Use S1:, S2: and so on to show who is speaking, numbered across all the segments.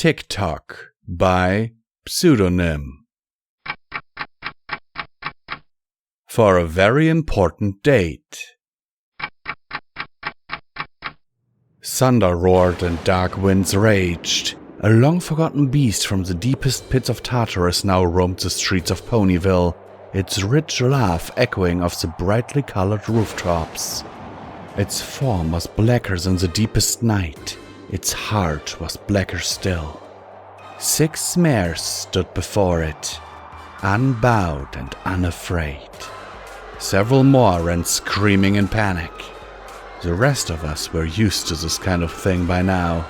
S1: TikTok by Pseudonym. For a very important date. Thunder roared and dark winds raged. A long-forgotten beast from the deepest pits of Tartarus now roamed the streets of Ponyville, its rich laugh echoing off the brightly colored rooftops. Its form was blacker than the deepest night. Its heart was blacker still. 6 mares stood before it, unbowed and unafraid. Several more ran screaming in panic. The rest of us were used to this kind of thing by now.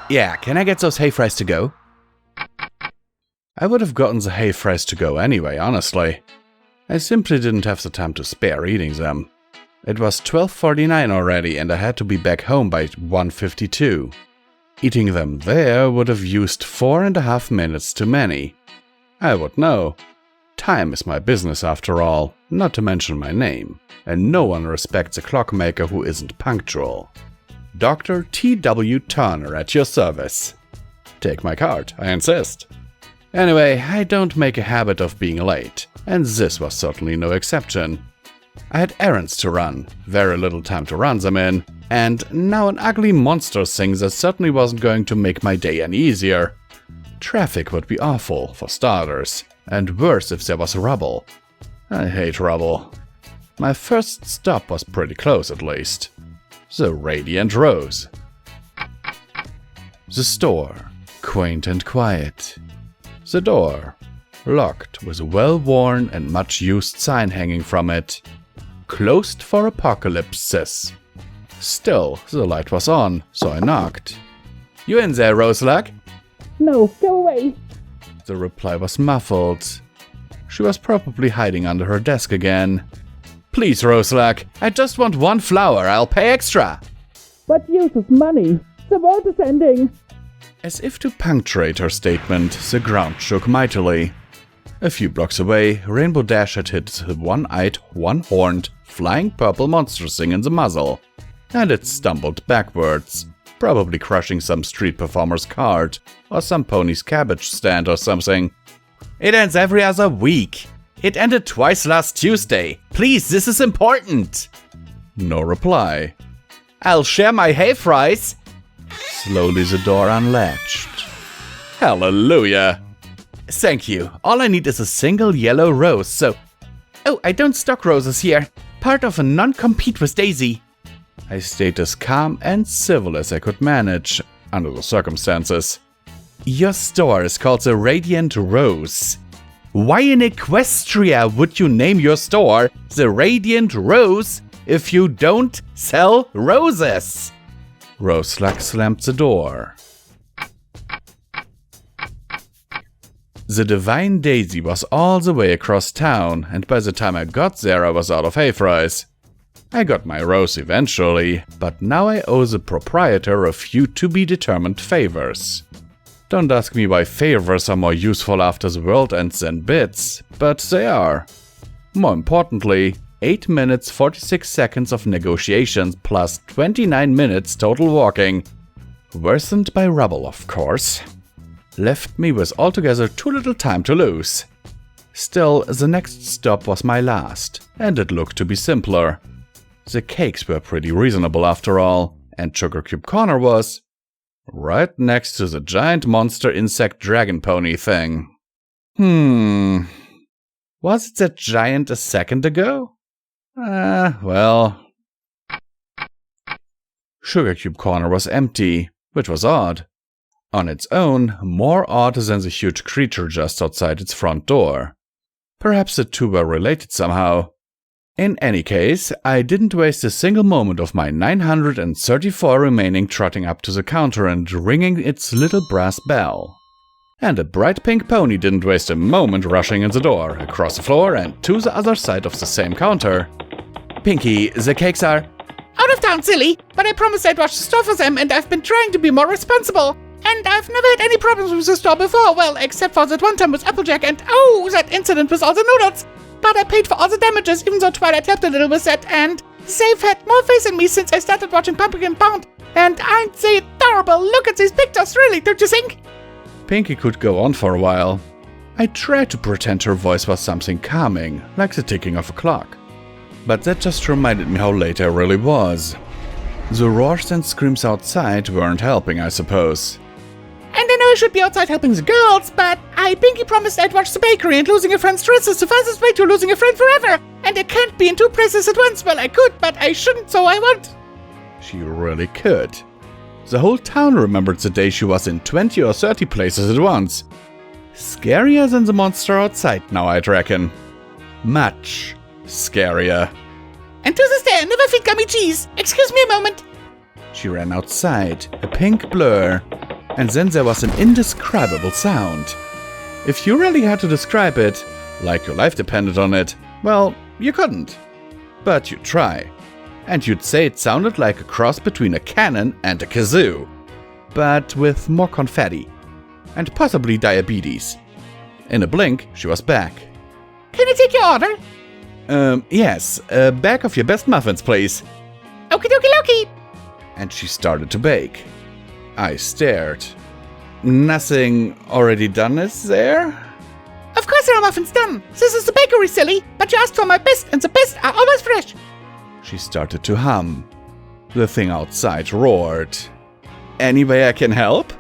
S1: Yeah, can I get those hay fries to go? I would have gotten the hay fries to go anyway, honestly. I simply didn't have the time to spare eating them. It was 12:49 already and I had to be back home by 1:52. Eating them there would have used 4.5 minutes too many. I would know. Time is my business after all, not to mention my name, and no one respects a clockmaker who isn't punctual. Dr. T.W. Turner at your service. Take my card, I insist. Anyway, I don't make a habit of being late, and this was certainly no exception. I had errands to run, very little time to run them in, and now an ugly monster thing that certainly wasn't going to make my day any easier. Traffic would be awful, for starters, and worse if there was rubble. I hate rubble. My first stop was pretty close at least. The Radiant Rose. The store, quaint and quiet. The door, locked with a well-worn and much-used sign hanging from it. Closed for apocalypse, sis. Still, the light was on, so I knocked. You in there, Roseluck?
S2: No, go away.
S1: The reply was muffled. She was probably hiding under her desk again. Please, Roseluck, I just want 1 flower, I'll pay extra.
S2: What use of money? The world is ending.
S1: As if to punctuate her statement, the ground shook mightily. A few blocks away, Rainbow Dash had hit the one-eyed, one-horned, flying purple monster thing in the muzzle, and it stumbled backwards, probably crushing some street performer's cart, or some pony's cabbage stand or something. It ends every other week. It ended twice last Tuesday. Please, this is important. No reply. I'll share my hay fries. Slowly the door unlatched. Hallelujah. Thank you. All I need is a single yellow rose, so... Oh, I don't stock roses here. Part of a non-compete with Daisy. I stayed as calm and civil as I could manage, under the circumstances. Your store is called the Radiant Rose. Why in Equestria would you name your store the Radiant Rose if you don't sell roses? Roseluck slammed the door. The Divine Daisy was all the way across town, and by the time I got there I was out of hay fries. I got my rose eventually, but now I owe the proprietor a few to-be-determined favors. Don't ask me why favors are more useful after the world ends than bits, but they are. More importantly, 8 minutes 46 seconds of negotiations plus 29 minutes total walking. Worsened by rubble, of course. Left me with altogether too little time to lose. Still, the next stop was my last, and it looked to be simpler. The cakes were pretty reasonable after all, and Sugar Cube Corner was right next to the giant monster insect dragon pony thing. Was it that giant a second ago? Well. Sugar Cube Corner was empty, which was odd. On its own, more odd than the huge creature just outside its front door. Perhaps the two were related somehow. In any case, I didn't waste a single moment of my 934 remaining trotting up to the counter and ringing its little brass bell. And a bright pink pony didn't waste a moment rushing in the door, across the floor and to the other side of the same counter. Pinky, the cakes are...
S3: Out of town, silly, but I promised I'd watch the store for them and I've been trying to be more responsible. And I've never had any problems with the store before, well, except for that one time with Applejack and, oh, that incident with all the noodles. But I paid for all the damages, even though Twilight helped a little with that, and they've had more faith in me since I started watching Pumpkin Pound. And aren't they adorable? Look at these pictures, really, don't you think?
S1: Pinky could go on for a while. I tried to pretend her voice was something calming, like the ticking of a clock. But that just reminded me how late I really was. The roars and screams outside weren't helping, I suppose.
S3: And I know I should be outside helping the girls, but I pinky promised I'd watch the bakery, and losing a friend's dress is the fastest way to losing a friend forever. And I can't be in 2 places at once. Well, I could, but I shouldn't, so I won't.
S1: She really could. The whole town remembered the day she was in 20 or 30 places at once. Scarier than the monster outside now, I'd reckon. Much scarier.
S3: And to this day, I never feed gummy cheese. Excuse me a moment.
S1: She ran outside, a pink blur, and then there was an indescribable sound. If you really had to describe it, like your life depended on it, well, you couldn't. But you'd try. And you'd say it sounded like a cross between a cannon and a kazoo. But with more confetti. And possibly diabetes. In a blink, she was back.
S3: Can I take your order?
S1: Yes. A bag of your best muffins, please.
S3: Okie dokie dokie.
S1: And she started to bake. I stared. Nothing already done is there?
S3: Of course there are muffins done. This is the bakery, silly. But you asked for my best, and the best are always fresh.
S1: She started to hum. The thing outside roared. Any way I can help?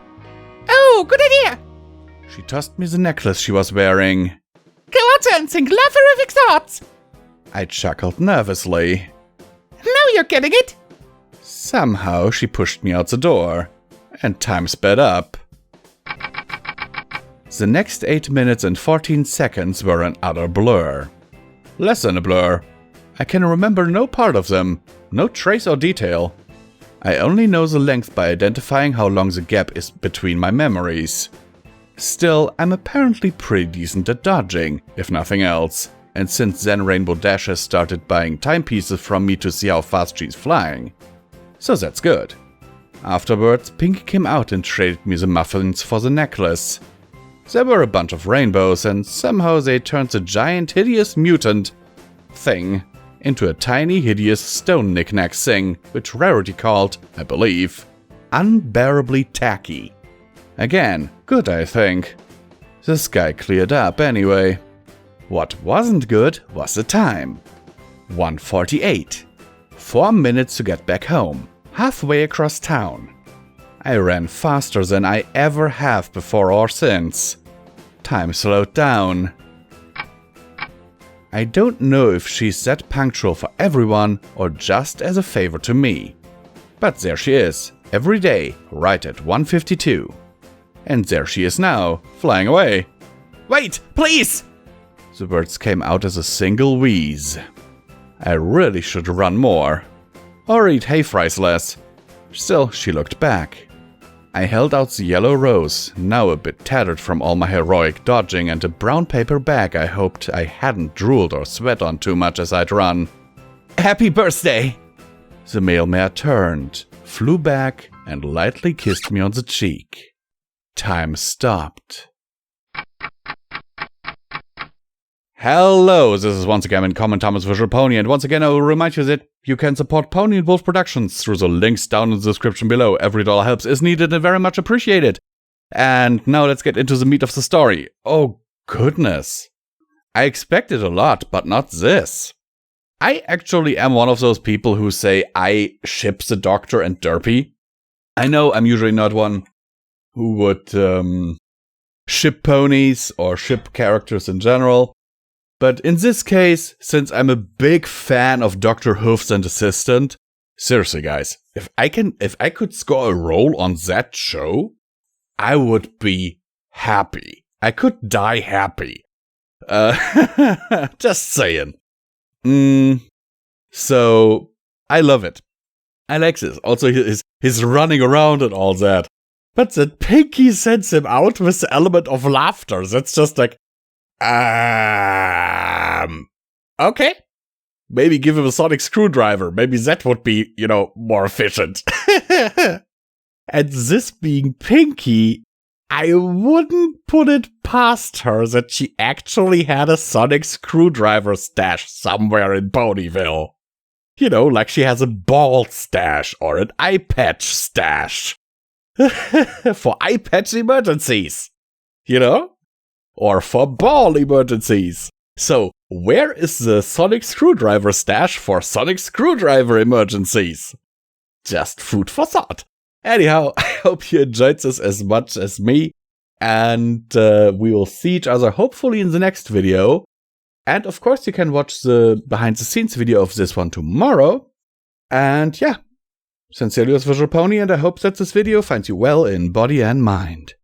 S3: Oh, good idea.
S1: She tossed me the necklace she was wearing.
S3: Go out there and think love-horrific thoughts.
S1: I chuckled nervously.
S3: Now you're getting it.
S1: Somehow she pushed me out the door, and time sped up. The next 8 minutes and 14 seconds were an utter blur. Less than a blur. I can remember no part of them, no trace or detail. I only know the length by identifying how long the gap is between my memories. Still, I'm apparently pretty decent at dodging, if nothing else, and since then Rainbow Dash has started buying timepieces from me to see how fast she's flying. So that's good. Afterwards, Pinky came out and traded me the muffins for the necklace. There were a bunch of rainbows, and somehow they turned the giant hideous mutant thing into a tiny hideous stone knick-knack thing, which Rarity called, I believe, unbearably tacky. Again, good I think. The sky cleared up anyway. What wasn't good was the time. 1:48. 4 minutes to get back home, halfway across town. I ran faster than I ever have before or since. Time slowed down. I don't know if she's that punctual for everyone or just as a favor to me. But there she is, every day, right at 1:52. And there she is now, flying away. Wait, please! The words came out as a single wheeze. I really should run more. Or eat hay fries less. Still, she looked back. I held out the yellow rose, now a bit tattered from all my heroic dodging, and a brown paper bag I hoped I hadn't drooled or sweat on too much as I'd run. Happy birthday! The male mare turned, flew back, and lightly kissed me on the cheek. Time stopped. Hello, this is once again Uncommon Thomas Visual Pony, and once again I will remind you that you can support Pony and Wolf Productions through the links down in the description below. Every dollar helps is needed and very much appreciated. And now let's get into the meat of the story. Oh goodness. I expected a lot, but not this. I actually am one of those people who say I ship the Doctor and Derpy. I know I'm usually not one who would ship ponies or ship characters in general. But in this case, since I'm a big fan of Dr. Hoofs and Assistant, seriously guys, if I could score a role on that show, I would be happy. I could die happy. Just saying. So, I love it. I like this. Also, his running around and all that. But that Pinky sends him out with the element of laughter. That's just like, okay. Maybe give him a sonic screwdriver. Maybe that would be, more efficient. And this being Pinky, I wouldn't put it past her that she actually had a sonic screwdriver stash somewhere in Ponyville. Like she has a ball stash or an eye patch stash. For eye patch emergencies. you know? Or for ball emergencies. So, where is the sonic screwdriver stash for sonic screwdriver emergencies? Just food for thought. Anyhow, I hope you enjoyed this as much as me, and we will see each other hopefully in the next video. And of course, you can watch the behind the scenes video of this one tomorrow. And yeah, sincerely yours, Visual Pony, and I hope that this video finds you well in body and mind.